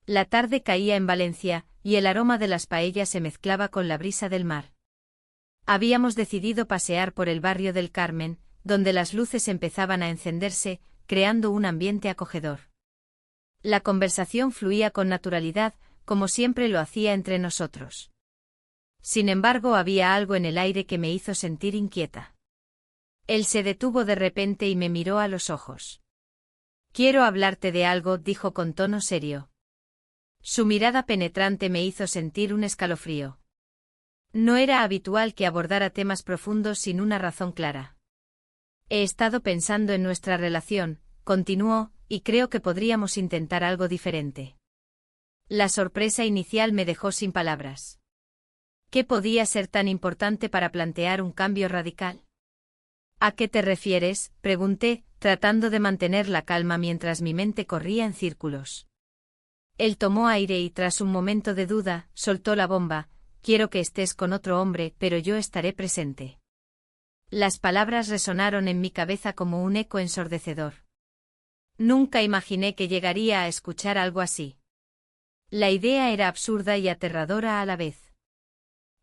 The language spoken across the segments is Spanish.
La tarde caía en Valencia, y el aroma de las paellas se mezclaba con la brisa del mar. Habíamos decidido pasear por el barrio del Carmen, donde las luces empezaban a encenderse, creando un ambiente acogedor. La conversación fluía con naturalidad, como siempre lo hacía entre nosotros. Sin embargo, había algo en el aire que me hizo sentir inquieta. Él se detuvo de repente y me miró a los ojos. «Quiero hablarte de algo», dijo con tono serio. Su mirada penetrante me hizo sentir un escalofrío. No era habitual que abordara temas profundos sin una razón clara. «He estado pensando en nuestra relación», continuó, «y creo que podríamos intentar algo diferente». La sorpresa inicial me dejó sin palabras. ¿Qué podía ser tan importante para plantear un cambio radical? «¿A qué te refieres?», pregunté, tratando de mantener la calma mientras mi mente corría en círculos. Él tomó aire y tras un momento de duda, soltó la bomba: «Quiero que estés con otro hombre, pero yo estaré presente». Las palabras resonaron en mi cabeza como un eco ensordecedor. Nunca imaginé que llegaría a escuchar algo así. La idea era absurda y aterradora a la vez.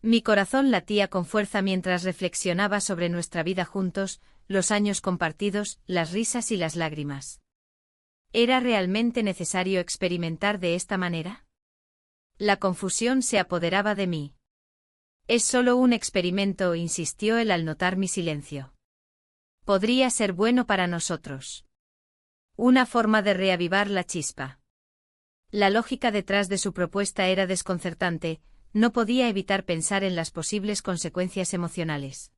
Mi corazón latía con fuerza mientras reflexionaba sobre nuestra vida juntos, los años compartidos, las risas y las lágrimas. ¿Era realmente necesario experimentar de esta manera? La confusión se apoderaba de mí. «Es solo un experimento», insistió él al notar mi silencio. «Podría ser bueno para nosotros. Una forma de reavivar la chispa». La lógica detrás de su propuesta era desconcertante, no podía evitar pensar en las posibles consecuencias emocionales.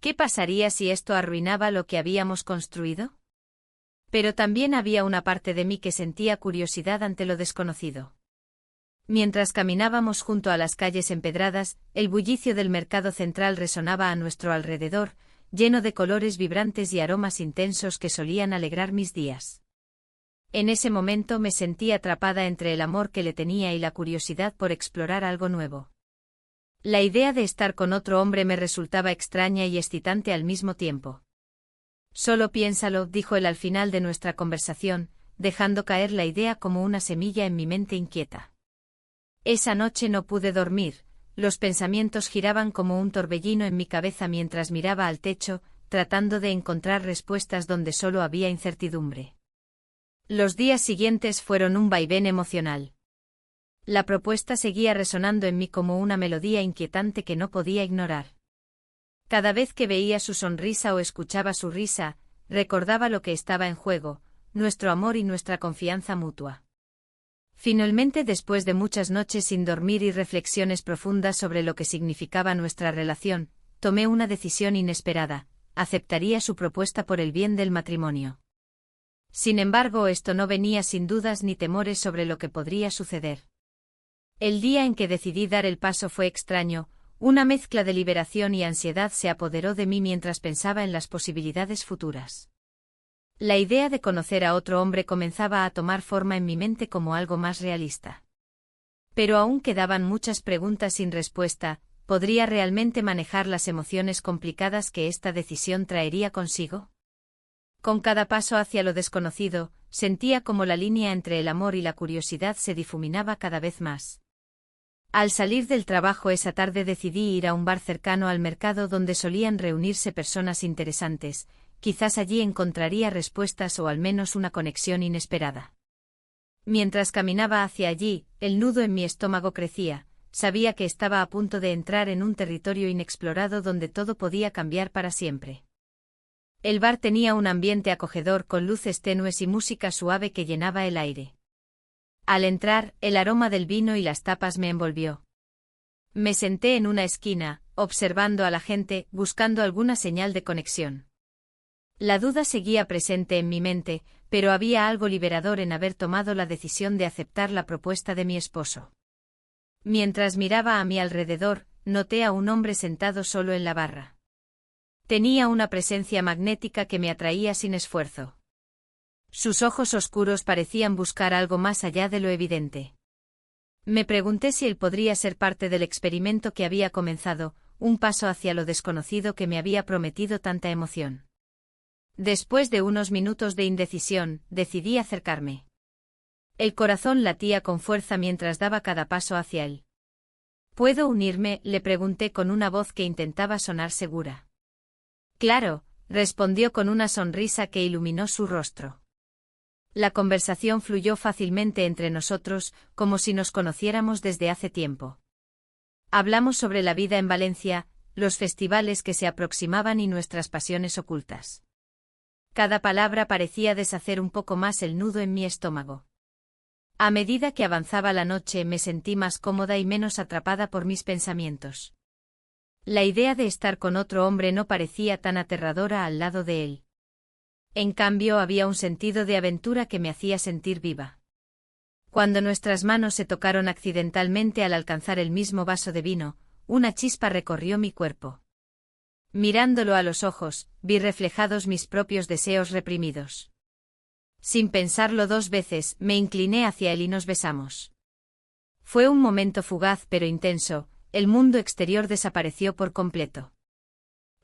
¿Qué pasaría si esto arruinaba lo que habíamos construido? Pero también había una parte de mí que sentía curiosidad ante lo desconocido. Mientras caminábamos junto a las calles empedradas, el bullicio del mercado central resonaba a nuestro alrededor, lleno de colores vibrantes y aromas intensos que solían alegrar mis días. En ese momento me sentí atrapada entre el amor que le tenía y la curiosidad por explorar algo nuevo. La idea de estar con otro hombre me resultaba extraña y excitante al mismo tiempo. «Solo piénsalo», dijo él al final de nuestra conversación, dejando caer la idea como una semilla en mi mente inquieta. Esa noche no pude dormir, los pensamientos giraban como un torbellino en mi cabeza mientras miraba al techo, tratando de encontrar respuestas donde solo había incertidumbre. Los días siguientes fueron un vaivén emocional. La propuesta seguía resonando en mí como una melodía inquietante que no podía ignorar. Cada vez que veía su sonrisa o escuchaba su risa, recordaba lo que estaba en juego, nuestro amor y nuestra confianza mutua. Finalmente, después de muchas noches sin dormir y reflexiones profundas sobre lo que significaba nuestra relación, tomé una decisión inesperada: aceptaría su propuesta por el bien del matrimonio. Sin embargo, esto no venía sin dudas ni temores sobre lo que podría suceder. El día en que decidí dar el paso fue extraño, una mezcla de liberación y ansiedad se apoderó de mí mientras pensaba en las posibilidades futuras. La idea de conocer a otro hombre comenzaba a tomar forma en mi mente como algo más realista. Pero aún quedaban muchas preguntas sin respuesta: ¿podría realmente manejar las emociones complicadas que esta decisión traería consigo? Con cada paso hacia lo desconocido, sentía como la línea entre el amor y la curiosidad se difuminaba cada vez más. Al salir del trabajo esa tarde decidí ir a un bar cercano al mercado donde solían reunirse personas interesantes. Quizás allí encontraría respuestas o al menos una conexión inesperada. Mientras caminaba hacia allí, el nudo en mi estómago crecía, sabía que estaba a punto de entrar en un territorio inexplorado donde todo podía cambiar para siempre. El bar tenía un ambiente acogedor con luces tenues y música suave que llenaba el aire. Al entrar, el aroma del vino y las tapas me envolvió. Me senté en una esquina, observando a la gente, buscando alguna señal de conexión. La duda seguía presente en mi mente, pero había algo liberador en haber tomado la decisión de aceptar la propuesta de mi esposo. Mientras miraba a mi alrededor, noté a un hombre sentado solo en la barra. Tenía una presencia magnética que me atraía sin esfuerzo. Sus ojos oscuros parecían buscar algo más allá de lo evidente. Me pregunté si él podría ser parte del experimento que había comenzado, un paso hacia lo desconocido que me había prometido tanta emoción. Después de unos minutos de indecisión, decidí acercarme. El corazón latía con fuerza mientras daba cada paso hacia él. ¿Puedo unirme?, le pregunté con una voz que intentaba sonar segura. Claro, respondió con una sonrisa que iluminó su rostro. La conversación fluyó fácilmente entre nosotros, como si nos conociéramos desde hace tiempo. Hablamos sobre la vida en Valencia, los festivales que se aproximaban y nuestras pasiones ocultas. Cada palabra parecía deshacer un poco más el nudo en mi estómago. A medida que avanzaba la noche me sentí más cómoda y menos atrapada por mis pensamientos. La idea de estar con otro hombre no parecía tan aterradora al lado de él. En cambio había un sentido de aventura que me hacía sentir viva. Cuando nuestras manos se tocaron accidentalmente al alcanzar el mismo vaso de vino, una chispa recorrió mi cuerpo. Mirándolo a los ojos, vi reflejados mis propios deseos reprimidos. Sin pensarlo dos veces, me incliné hacia él y nos besamos. Fue un momento fugaz pero intenso, el mundo exterior desapareció por completo.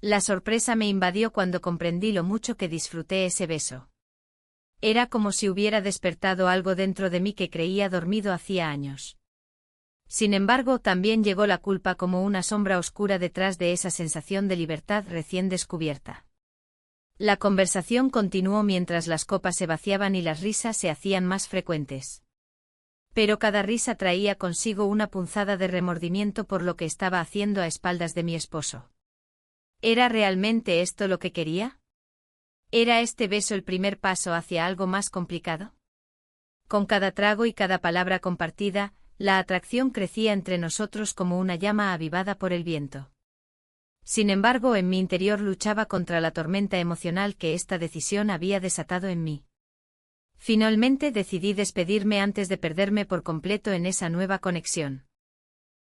La sorpresa me invadió cuando comprendí lo mucho que disfruté ese beso. Era como si hubiera despertado algo dentro de mí que creía dormido hacía años. Sin embargo, también llegó la culpa como una sombra oscura detrás de esa sensación de libertad recién descubierta. La conversación continuó mientras las copas se vaciaban y las risas se hacían más frecuentes. Pero cada risa traía consigo una punzada de remordimiento por lo que estaba haciendo a espaldas de mi esposo. ¿Era realmente esto lo que quería? ¿Era este beso el primer paso hacia algo más complicado? Con cada trago y cada palabra compartida, la atracción crecía entre nosotros como una llama avivada por el viento. Sin embargo, en mi interior luchaba contra la tormenta emocional que esta decisión había desatado en mí. Finalmente decidí despedirme antes de perderme por completo en esa nueva conexión.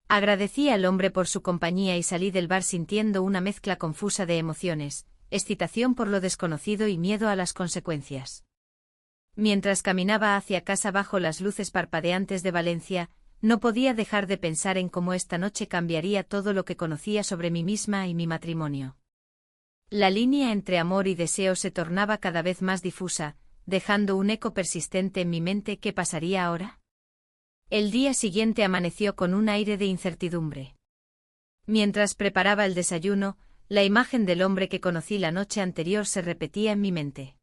Agradecí al hombre por su compañía y salí del bar sintiendo una mezcla confusa de emociones, excitación por lo desconocido y miedo a las consecuencias. Mientras caminaba hacia casa bajo las luces parpadeantes de Valencia, no podía dejar de pensar en cómo esta noche cambiaría todo lo que conocía sobre mí misma y mi matrimonio. La línea entre amor y deseo se tornaba cada vez más difusa, dejando un eco persistente en mi mente. ¿Qué pasaría ahora? El día siguiente amaneció con un aire de incertidumbre. Mientras preparaba el desayuno, la imagen del hombre que conocí la noche anterior se repetía en mi mente.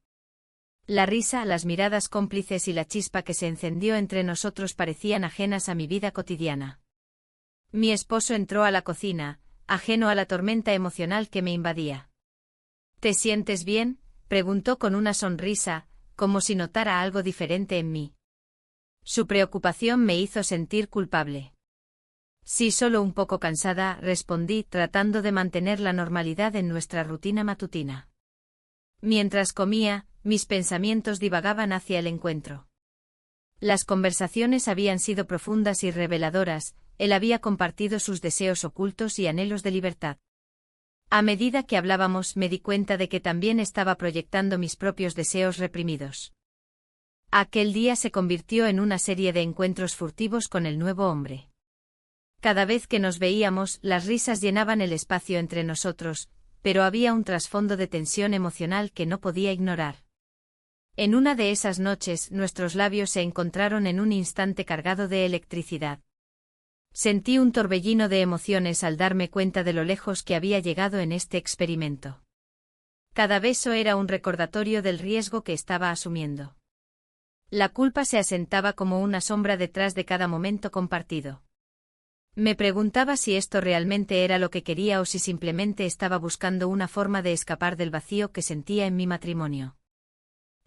La risa, las miradas cómplices y la chispa que se encendió entre nosotros parecían ajenas a mi vida cotidiana. Mi esposo entró a la cocina, ajeno a la tormenta emocional que me invadía. ¿Te sientes bien?, preguntó con una sonrisa, como si notara algo diferente en mí. Su preocupación me hizo sentir culpable. Sí, solo un poco cansada, respondí, tratando de mantener la normalidad en nuestra rutina matutina. Mientras comía, mis pensamientos divagaban hacia el encuentro. Las conversaciones habían sido profundas y reveladoras, él había compartido sus deseos ocultos y anhelos de libertad. A medida que hablábamos me di cuenta de que también estaba proyectando mis propios deseos reprimidos. Aquel día se convirtió en una serie de encuentros furtivos con el nuevo hombre. Cada vez que nos veíamos, las risas llenaban el espacio entre nosotros, pero había un trasfondo de tensión emocional que no podía ignorar. En una de esas noches, nuestros labios se encontraron en un instante cargado de electricidad. Sentí un torbellino de emociones al darme cuenta de lo lejos que había llegado en este experimento. Cada beso era un recordatorio del riesgo que estaba asumiendo. La culpa se asentaba como una sombra detrás de cada momento compartido. Me preguntaba si esto realmente era lo que quería o si simplemente estaba buscando una forma de escapar del vacío que sentía en mi matrimonio.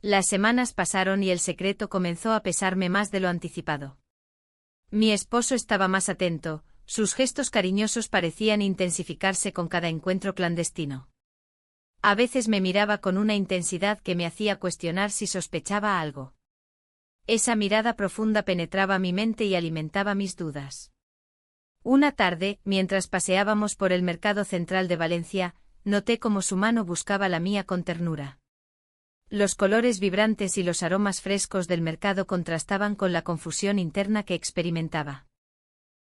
Las semanas pasaron y el secreto comenzó a pesarme más de lo anticipado. Mi esposo estaba más atento, sus gestos cariñosos parecían intensificarse con cada encuentro clandestino. A veces me miraba con una intensidad que me hacía cuestionar si sospechaba algo. Esa mirada profunda penetraba mi mente y alimentaba mis dudas. Una tarde, mientras paseábamos por el mercado central de Valencia, noté cómo su mano buscaba la mía con ternura. Los colores vibrantes y los aromas frescos del mercado contrastaban con la confusión interna que experimentaba.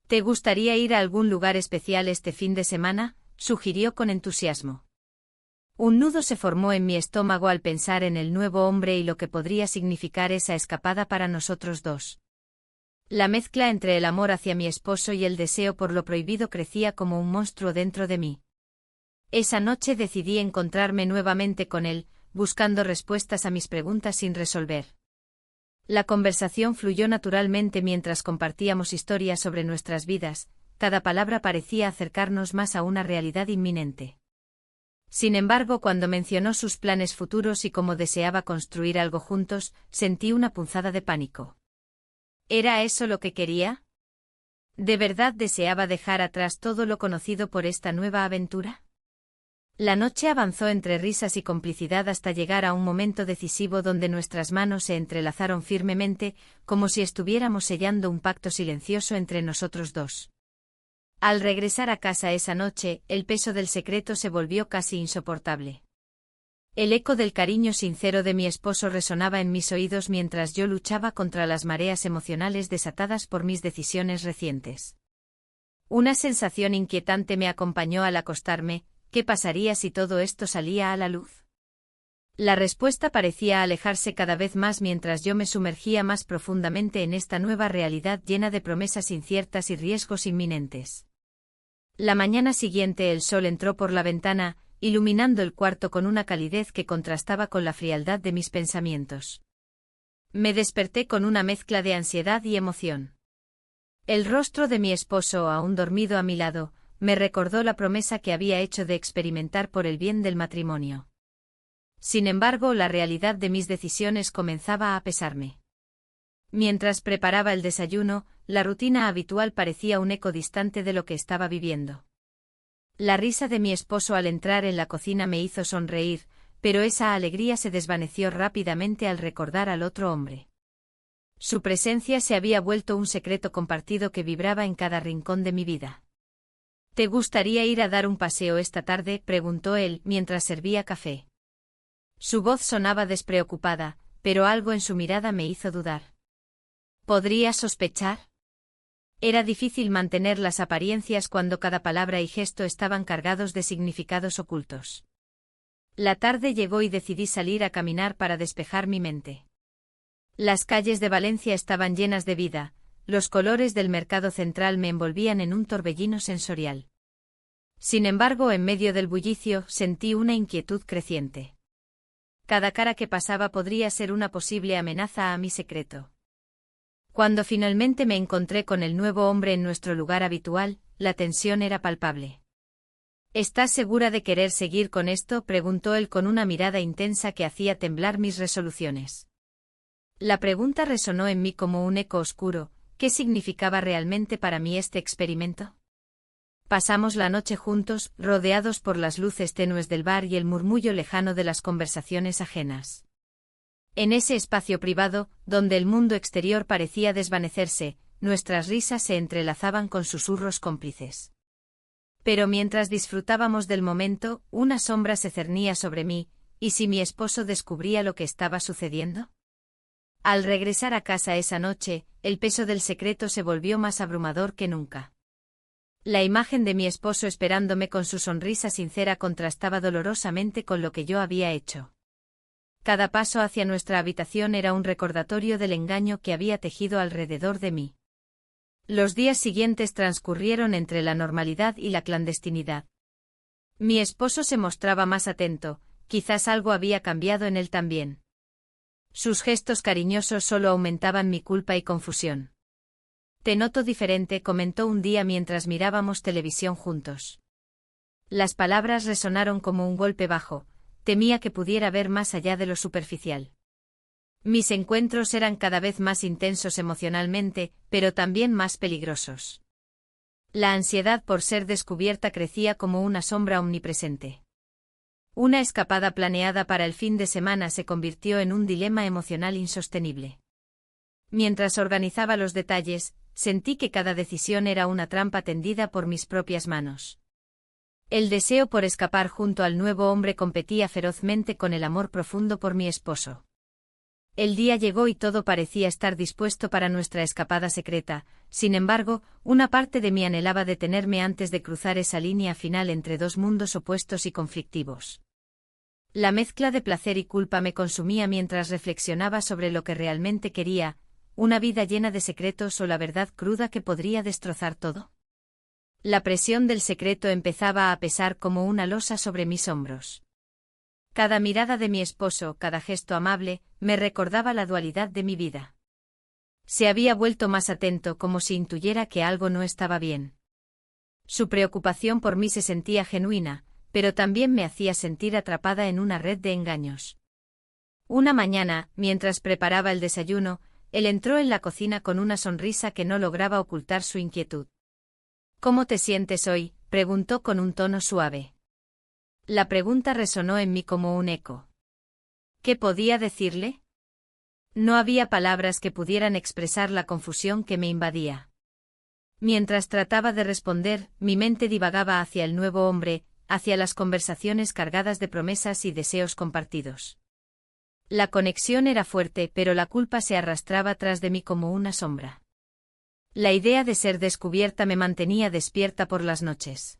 ¿Te gustaría ir a algún lugar especial este fin de semana?, sugirió con entusiasmo. Un nudo se formó en mi estómago al pensar en el nuevo hombre y lo que podría significar esa escapada para nosotros dos. La mezcla entre el amor hacia mi esposo y el deseo por lo prohibido crecía como un monstruo dentro de mí. Esa noche decidí encontrarme nuevamente con él, buscando respuestas a mis preguntas sin resolver. La conversación fluyó naturalmente mientras compartíamos historias sobre nuestras vidas, cada palabra parecía acercarnos más a una realidad inminente. Sin embargo, cuando mencionó sus planes futuros y cómo deseaba construir algo juntos, sentí una punzada de pánico. ¿Era eso lo que quería? ¿De verdad deseaba dejar atrás todo lo conocido por esta nueva aventura? La noche avanzó entre risas y complicidad hasta llegar a un momento decisivo donde nuestras manos se entrelazaron firmemente, como si estuviéramos sellando un pacto silencioso entre nosotros dos. Al regresar a casa esa noche, el peso del secreto se volvió casi insoportable. El eco del cariño sincero de mi esposo resonaba en mis oídos mientras yo luchaba contra las mareas emocionales desatadas por mis decisiones recientes. Una sensación inquietante me acompañó al acostarme. ¿Qué pasaría si todo esto salía a la luz? La respuesta parecía alejarse cada vez más mientras yo me sumergía más profundamente en esta nueva realidad llena de promesas inciertas y riesgos inminentes. La mañana siguiente el sol entró por la ventana, iluminando el cuarto con una calidez que contrastaba con la frialdad de mis pensamientos. Me desperté con una mezcla de ansiedad y emoción. El rostro de mi esposo, aún dormido a mi lado, me recordó la promesa que había hecho de experimentar por el bien del matrimonio. Sin embargo, la realidad de mis decisiones comenzaba a pesarme. Mientras preparaba el desayuno, la rutina habitual parecía un eco distante de lo que estaba viviendo. La risa de mi esposo al entrar en la cocina me hizo sonreír, pero esa alegría se desvaneció rápidamente al recordar al otro hombre. Su presencia se había vuelto un secreto compartido que vibraba en cada rincón de mi vida. ¿Te gustaría ir a dar un paseo esta tarde?, preguntó él mientras servía café. Su voz sonaba despreocupada, pero algo en su mirada me hizo dudar. ¿Podría sospechar? Era difícil mantener las apariencias cuando cada palabra y gesto estaban cargados de significados ocultos. La tarde llegó y decidí salir a caminar para despejar mi mente. Las calles de Valencia estaban llenas de vida, los colores del mercado central me envolvían en un torbellino sensorial. Sin embargo, en medio del bullicio, sentí una inquietud creciente. Cada cara que pasaba podría ser una posible amenaza a mi secreto. Cuando finalmente me encontré con el nuevo hombre en nuestro lugar habitual, la tensión era palpable. ¿Estás segura de querer seguir con esto?, preguntó él con una mirada intensa que hacía temblar mis resoluciones. La pregunta resonó en mí como un eco oscuro. ¿Qué significaba realmente para mí este experimento? Pasamos la noche juntos, rodeados por las luces tenues del bar y el murmullo lejano de las conversaciones ajenas. En ese espacio privado, donde el mundo exterior parecía desvanecerse, nuestras risas se entrelazaban con susurros cómplices. Pero mientras disfrutábamos del momento, una sombra se cernía sobre mí, ¿y si mi esposo descubría lo que estaba sucediendo? Al regresar a casa esa noche, el peso del secreto se volvió más abrumador que nunca. La imagen de mi esposo esperándome con su sonrisa sincera contrastaba dolorosamente con lo que yo había hecho. Cada paso hacia nuestra habitación era un recordatorio del engaño que había tejido alrededor de mí. Los días siguientes transcurrieron entre la normalidad y la clandestinidad. Mi esposo se mostraba más atento, quizás algo había cambiado en él también. Sus gestos cariñosos solo aumentaban mi culpa y confusión. Te noto diferente, comentó un día mientras mirábamos televisión juntos. Las palabras resonaron como un golpe bajo, temía que pudiera ver más allá de lo superficial. Mis encuentros eran cada vez más intensos emocionalmente, pero también más peligrosos. La ansiedad por ser descubierta crecía como una sombra omnipresente. Una escapada planeada para el fin de semana se convirtió en un dilema emocional insostenible. Mientras organizaba los detalles, sentí que cada decisión era una trampa tendida por mis propias manos. El deseo por escapar junto al nuevo hombre competía ferozmente con el amor profundo por mi esposo. El día llegó y todo parecía estar dispuesto para nuestra escapada secreta, sin embargo, una parte de mí anhelaba detenerme antes de cruzar esa línea final entre dos mundos opuestos y conflictivos. La mezcla de placer y culpa me consumía mientras reflexionaba sobre lo que realmente quería, una vida llena de secretos o la verdad cruda que podría destrozar todo. La presión del secreto empezaba a pesar como una losa sobre mis hombros. Cada mirada de mi esposo, cada gesto amable, me recordaba la dualidad de mi vida. Se había vuelto más atento como si intuyera que algo no estaba bien. Su preocupación por mí se sentía genuina, pero también me hacía sentir atrapada en una red de engaños. Una mañana, mientras preparaba el desayuno, él entró en la cocina con una sonrisa que no lograba ocultar su inquietud. «¿Cómo te sientes hoy?», preguntó con un tono suave. La pregunta resonó en mí como un eco. ¿Qué podía decirle? No había palabras que pudieran expresar la confusión que me invadía. Mientras trataba de responder, mi mente divagaba hacia el nuevo hombre, hacia las conversaciones cargadas de promesas y deseos compartidos. La conexión era fuerte, pero la culpa se arrastraba tras de mí como una sombra. La idea de ser descubierta me mantenía despierta por las noches.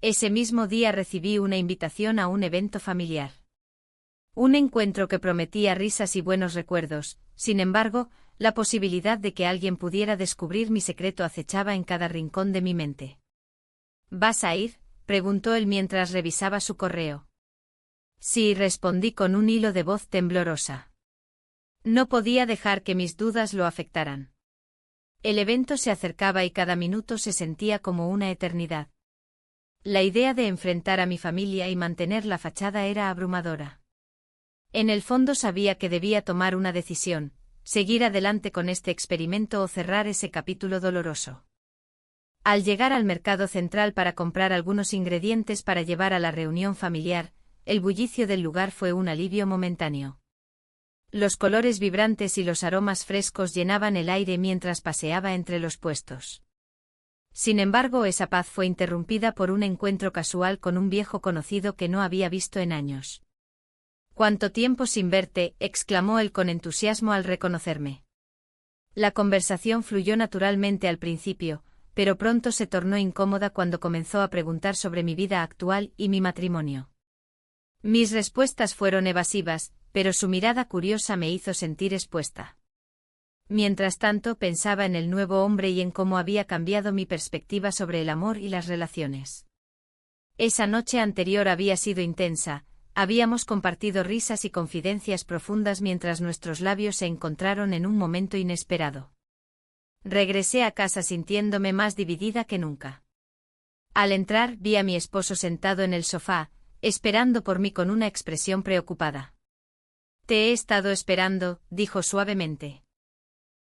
Ese mismo día recibí una invitación a un evento familiar. Un encuentro que prometía risas y buenos recuerdos, sin embargo, la posibilidad de que alguien pudiera descubrir mi secreto acechaba en cada rincón de mi mente. ¿Vas a ir?, preguntó él mientras revisaba su correo. Sí, respondí con un hilo de voz temblorosa. No podía dejar que mis dudas lo afectaran. El evento se acercaba y cada minuto se sentía como una eternidad. La idea de enfrentar a mi familia y mantener la fachada era abrumadora. En el fondo sabía que debía tomar una decisión, seguir adelante con este experimento o cerrar ese capítulo doloroso. Al llegar al mercado central para comprar algunos ingredientes para llevar a la reunión familiar, el bullicio del lugar fue un alivio momentáneo. Los colores vibrantes y los aromas frescos llenaban el aire mientras paseaba entre los puestos. Sin embargo, esa paz fue interrumpida por un encuentro casual con un viejo conocido que no había visto en años. «¿Cuánto tiempo sin verte?», exclamó él con entusiasmo al reconocerme. La conversación fluyó naturalmente al principio, pero pronto se tornó incómoda cuando comenzó a preguntar sobre mi vida actual y mi matrimonio. Mis respuestas fueron evasivas, pero su mirada curiosa me hizo sentir expuesta. Mientras tanto pensaba en el nuevo hombre y en cómo había cambiado mi perspectiva sobre el amor y las relaciones. Esa noche anterior había sido intensa, habíamos compartido risas y confidencias profundas mientras nuestros labios se encontraron en un momento inesperado. Regresé a casa sintiéndome más dividida que nunca. Al entrar vi a mi esposo sentado en el sofá, esperando por mí con una expresión preocupada. «Te he estado esperando», dijo suavemente.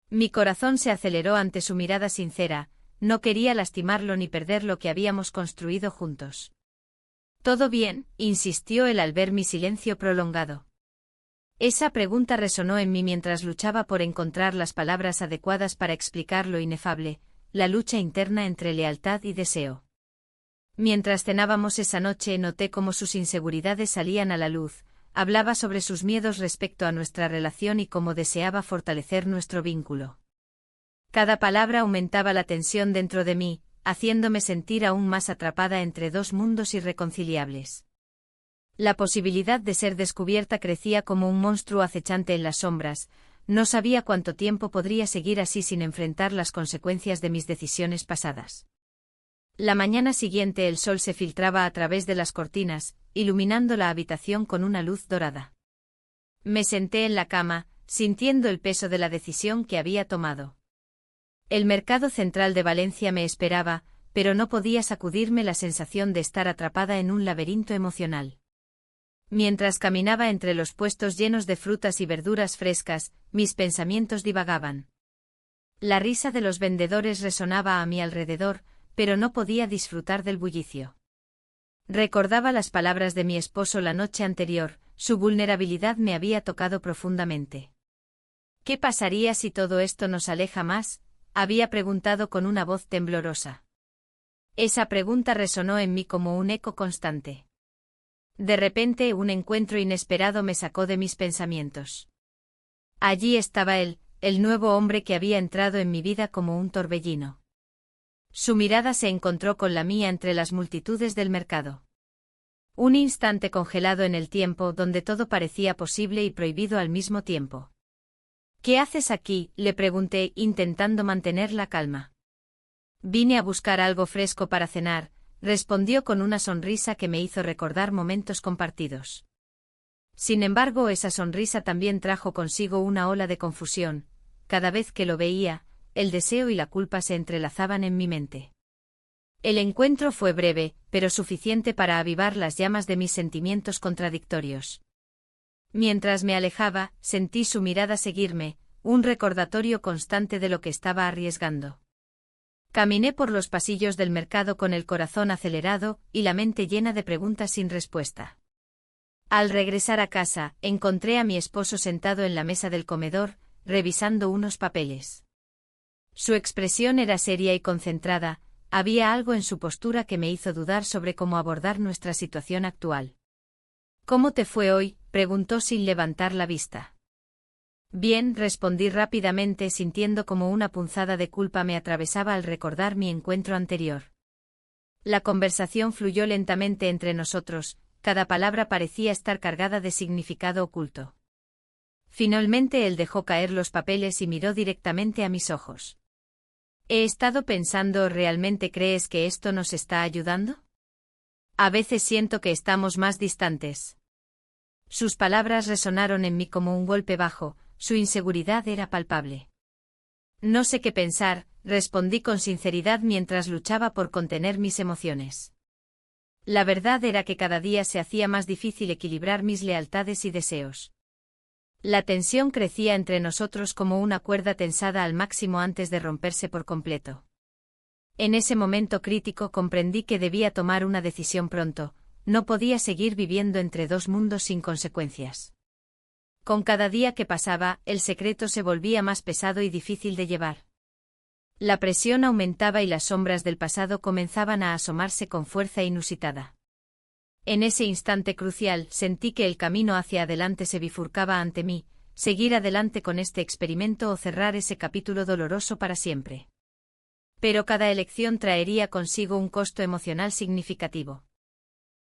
Mi corazón se aceleró ante su mirada sincera, no quería lastimarlo ni perder lo que habíamos construido juntos. «¿Todo bien?», insistió él al ver mi silencio prolongado. Esa pregunta resonó en mí mientras luchaba por encontrar las palabras adecuadas para explicar lo inefable, la lucha interna entre lealtad y deseo. Mientras cenábamos esa noche noté cómo sus inseguridades salían a la luz, hablaba sobre sus miedos respecto a nuestra relación y cómo deseaba fortalecer nuestro vínculo. Cada palabra aumentaba la tensión dentro de mí, haciéndome sentir aún más atrapada entre dos mundos irreconciliables. La posibilidad de ser descubierta crecía como un monstruo acechante en las sombras, no sabía cuánto tiempo podría seguir así sin enfrentar las consecuencias de mis decisiones pasadas. La mañana siguiente el sol se filtraba a través de las cortinas, iluminando la habitación con una luz dorada. Me senté en la cama, sintiendo el peso de la decisión que había tomado. El mercado central de Valencia me esperaba, pero no podía sacudirme la sensación de estar atrapada en un laberinto emocional. Mientras caminaba entre los puestos llenos de frutas y verduras frescas, mis pensamientos divagaban. La risa de los vendedores resonaba a mi alrededor, pero no podía disfrutar del bullicio. Recordaba las palabras de mi esposo la noche anterior, su vulnerabilidad me había tocado profundamente. ¿Qué pasaría si todo esto nos aleja más?, había preguntado con una voz temblorosa. Esa pregunta resonó en mí como un eco constante. De repente un encuentro inesperado me sacó de mis pensamientos. Allí estaba él, el nuevo hombre que había entrado en mi vida como un torbellino. Su mirada se encontró con la mía entre las multitudes del mercado. Un instante congelado en el tiempo donde todo parecía posible y prohibido al mismo tiempo. ¿Qué haces aquí?, le pregunté, intentando mantener la calma. Vine a buscar algo fresco para cenar, respondió con una sonrisa que me hizo recordar momentos compartidos. Sin embargo, esa sonrisa también trajo consigo una ola de confusión. Cada vez que lo veía, el deseo y la culpa se entrelazaban en mi mente. El encuentro fue breve, pero suficiente para avivar las llamas de mis sentimientos contradictorios. Mientras me alejaba, sentí su mirada seguirme, un recordatorio constante de lo que estaba arriesgando. Caminé por los pasillos del mercado con el corazón acelerado y la mente llena de preguntas sin respuesta. Al regresar a casa, encontré a mi esposo sentado en la mesa del comedor, revisando unos papeles. Su expresión era seria y concentrada, había algo en su postura que me hizo dudar sobre cómo abordar nuestra situación actual. ¿Cómo te fue hoy?, preguntó sin levantar la vista. Bien, respondí rápidamente, sintiendo como una punzada de culpa me atravesaba al recordar mi encuentro anterior. La conversación fluyó lentamente entre nosotros, cada palabra parecía estar cargada de significado oculto. Finalmente él dejó caer los papeles y miró directamente a mis ojos. He estado pensando, ¿realmente crees que esto nos está ayudando? A veces siento que estamos más distantes. Sus palabras resonaron en mí como un golpe bajo, su inseguridad era palpable. No sé qué pensar, respondí con sinceridad mientras luchaba por contener mis emociones. La verdad era que cada día se hacía más difícil equilibrar mis lealtades y deseos. La tensión crecía entre nosotros como una cuerda tensada al máximo antes de romperse por completo. En ese momento crítico comprendí que debía tomar una decisión pronto, no podía seguir viviendo entre dos mundos sin consecuencias. Con cada día que pasaba, el secreto se volvía más pesado y difícil de llevar. La presión aumentaba y las sombras del pasado comenzaban a asomarse con fuerza inusitada. En ese instante crucial sentí que el camino hacia adelante se bifurcaba ante mí, seguir adelante con este experimento o cerrar ese capítulo doloroso para siempre. Pero cada elección traería consigo un costo emocional significativo.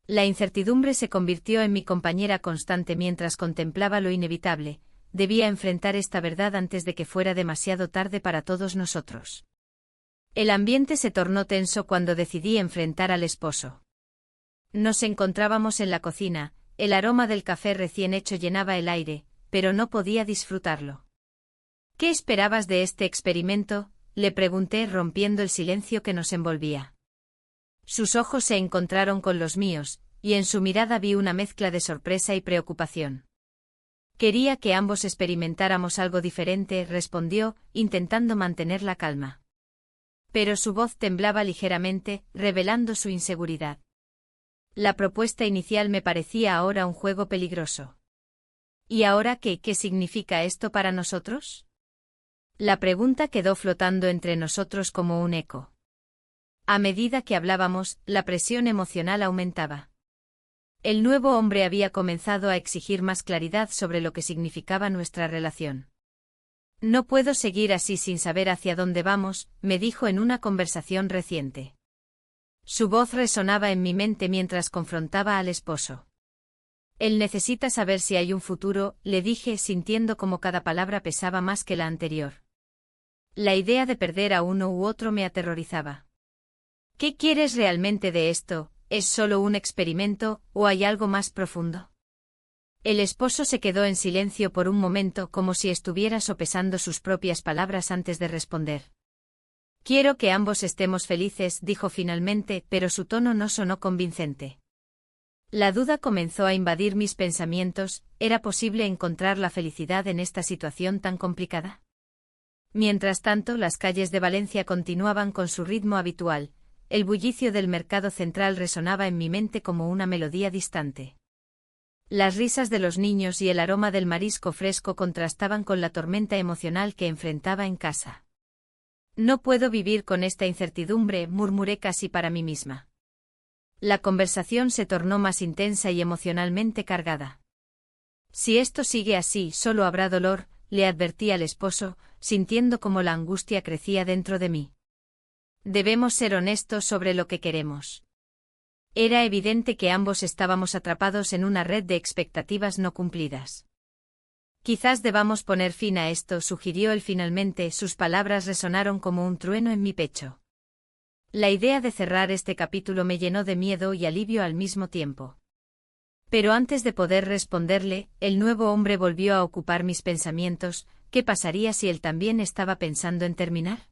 La incertidumbre se convirtió en mi compañera constante mientras contemplaba lo inevitable, debía enfrentar esta verdad antes de que fuera demasiado tarde para todos nosotros. El ambiente se tornó tenso cuando decidí enfrentar al esposo. Nos encontrábamos en la cocina, el aroma del café recién hecho llenaba el aire, pero no podía disfrutarlo. ¿Qué esperabas de este experimento?, le pregunté rompiendo el silencio que nos envolvía. Sus ojos se encontraron con los míos, y en su mirada vi una mezcla de sorpresa y preocupación. Quería que ambos experimentáramos algo diferente, respondió, intentando mantener la calma. Pero su voz temblaba ligeramente, revelando su inseguridad. La propuesta inicial me parecía ahora un juego peligroso. ¿Y ahora qué significa esto para nosotros? La pregunta quedó flotando entre nosotros como un eco. A medida que hablábamos, la presión emocional aumentaba. El nuevo hombre había comenzado a exigir más claridad sobre lo que significaba nuestra relación. No puedo seguir así sin saber hacia dónde vamos, me dijo en una conversación reciente. Su voz resonaba en mi mente mientras confrontaba al esposo. Él necesita saber si hay un futuro, le dije sintiendo como cada palabra pesaba más que la anterior. La idea de perder a uno u otro me aterrorizaba. ¿Qué quieres realmente de esto? ¿Es solo un experimento, o hay algo más profundo? El esposo se quedó en silencio por un momento como si estuviera sopesando sus propias palabras antes de responder. Quiero que ambos estemos felices, dijo finalmente, pero su tono no sonó convincente. La duda comenzó a invadir mis pensamientos, ¿era posible encontrar la felicidad en esta situación tan complicada? Mientras tanto, las calles de Valencia continuaban con su ritmo habitual. El bullicio del mercado central resonaba en mi mente como una melodía distante. Las risas de los niños y el aroma del marisco fresco contrastaban con la tormenta emocional que enfrentaba en casa. No puedo vivir con esta incertidumbre, murmuré casi para mí misma. La conversación se tornó más intensa y emocionalmente cargada. Si esto sigue así, solo habrá dolor, le advertí al esposo, sintiendo como la angustia crecía dentro de mí. Debemos ser honestos sobre lo que queremos. Era evidente que ambos estábamos atrapados en una red de expectativas no cumplidas. Quizás debamos poner fin a esto, sugirió él finalmente, sus palabras resonaron como un trueno en mi pecho. La idea de cerrar este capítulo me llenó de miedo y alivio al mismo tiempo. Pero antes de poder responderle, el nuevo hombre volvió a ocupar mis pensamientos. ¿Qué pasaría si él también estaba pensando en terminar?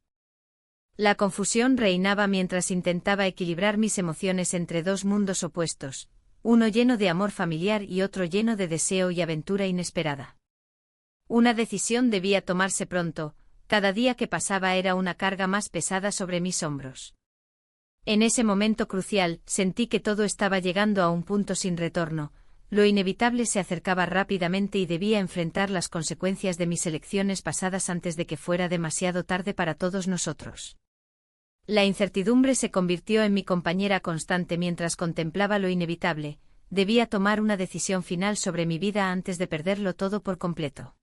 La confusión reinaba mientras intentaba equilibrar mis emociones entre dos mundos opuestos, uno lleno de amor familiar y otro lleno de deseo y aventura inesperada. Una decisión debía tomarse pronto, cada día que pasaba era una carga más pesada sobre mis hombros. En ese momento crucial, sentí que todo estaba llegando a un punto sin retorno, lo inevitable se acercaba rápidamente y debía enfrentar las consecuencias de mis elecciones pasadas antes de que fuera demasiado tarde para todos nosotros. La incertidumbre se convirtió en mi compañera constante mientras contemplaba lo inevitable, debía tomar una decisión final sobre mi vida antes de perderlo todo por completo.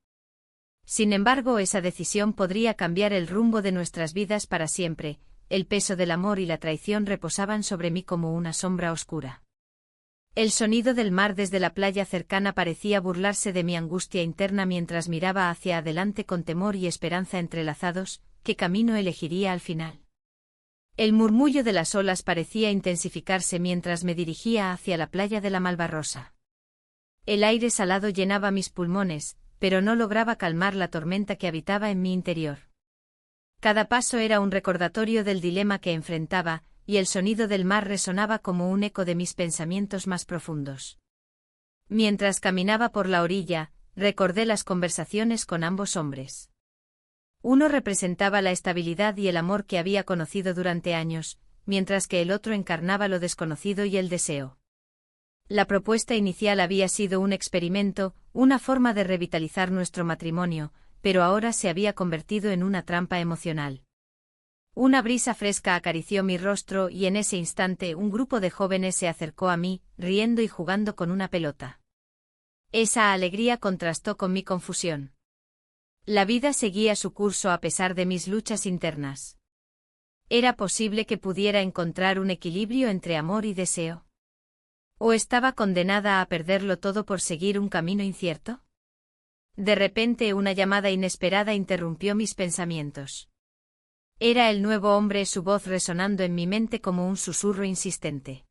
Sin embargo, esa decisión podría cambiar el rumbo de nuestras vidas para siempre. El peso del amor y la traición reposaban sobre mí como una sombra oscura. El sonido del mar desde la playa cercana parecía burlarse de mi angustia interna mientras miraba hacia adelante con temor y esperanza entrelazados. ¿Qué camino elegiría al final? El murmullo de las olas parecía intensificarse mientras me dirigía hacia la playa de la Malvarrosa. El aire salado llenaba mis pulmones, pero no lograba calmar la tormenta que habitaba en mi interior. Cada paso era un recordatorio del dilema que enfrentaba, y el sonido del mar resonaba como un eco de mis pensamientos más profundos. Mientras caminaba por la orilla, recordé las conversaciones con ambos hombres. Uno representaba la estabilidad y el amor que había conocido durante años, mientras que el otro encarnaba lo desconocido y el deseo. La propuesta inicial había sido un experimento, una forma de revitalizar nuestro matrimonio, pero ahora se había convertido en una trampa emocional. Una brisa fresca acarició mi rostro y en ese instante un grupo de jóvenes se acercó a mí, riendo y jugando con una pelota. Esa alegría contrastó con mi confusión. La vida seguía su curso a pesar de mis luchas internas. ¿Era posible que pudiera encontrar un equilibrio entre amor y deseo? ¿O estaba condenada a perderlo todo por seguir un camino incierto? De repente una llamada inesperada interrumpió mis pensamientos. Era el nuevo hombre, su voz resonando en mi mente como un susurro insistente.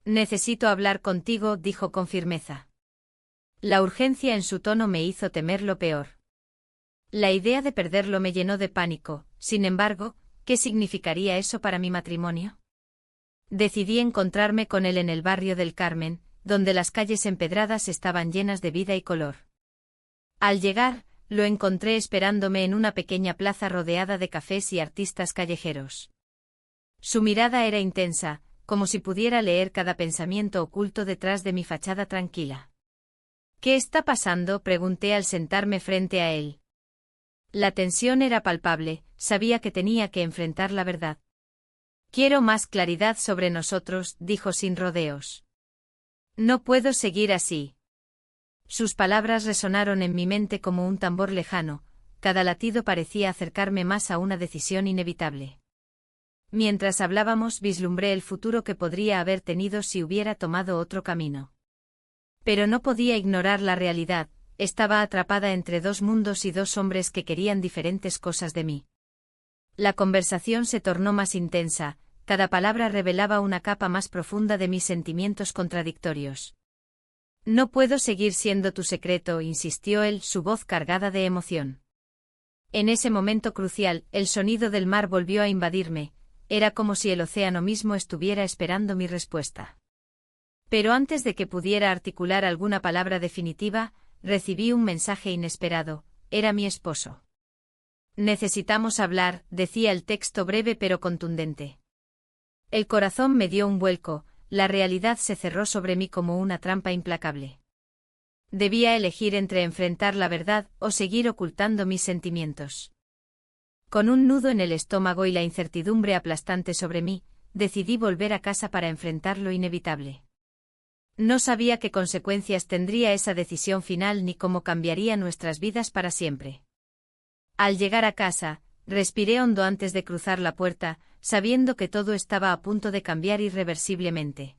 «Necesito hablar contigo», dijo con firmeza. La urgencia en su tono me hizo temer lo peor. La idea de perderlo me llenó de pánico. Sin embargo, ¿qué significaría eso para mi matrimonio? Decidí encontrarme con él en el barrio del Carmen, donde las calles empedradas estaban llenas de vida y color. Al llegar, lo encontré esperándome en una pequeña plaza rodeada de cafés y artistas callejeros. Su mirada era intensa, como si pudiera leer cada pensamiento oculto detrás de mi fachada tranquila. «¿Qué está pasando?», pregunté al sentarme frente a él. La tensión era palpable, sabía que tenía que enfrentar la verdad. «Quiero más claridad sobre nosotros», dijo sin rodeos. «No puedo seguir así». Sus palabras resonaron en mi mente como un tambor lejano, cada latido parecía acercarme más a una decisión inevitable. Mientras hablábamos vislumbré el futuro que podría haber tenido si hubiera tomado otro camino. Pero no podía ignorar la realidad, estaba atrapada entre dos mundos y dos hombres que querían diferentes cosas de mí. La conversación se tornó más intensa, cada palabra revelaba una capa más profunda de mis sentimientos contradictorios. «No puedo seguir siendo tu secreto», insistió él, su voz cargada de emoción. En ese momento crucial, el sonido del mar volvió a invadirme, era como si el océano mismo estuviera esperando mi respuesta. Pero antes de que pudiera articular alguna palabra definitiva, recibí un mensaje inesperado, era mi esposo. «Necesitamos hablar», decía el texto breve pero contundente. El corazón me dio un vuelco, la realidad se cerró sobre mí como una trampa implacable. Debía elegir entre enfrentar la verdad o seguir ocultando mis sentimientos. Con un nudo en el estómago y la incertidumbre aplastante sobre mí, decidí volver a casa para enfrentar lo inevitable. No sabía qué consecuencias tendría esa decisión final ni cómo cambiaría nuestras vidas para siempre. Al llegar a casa, respiré hondo antes de cruzar la puerta, sabiendo que todo estaba a punto de cambiar irreversiblemente.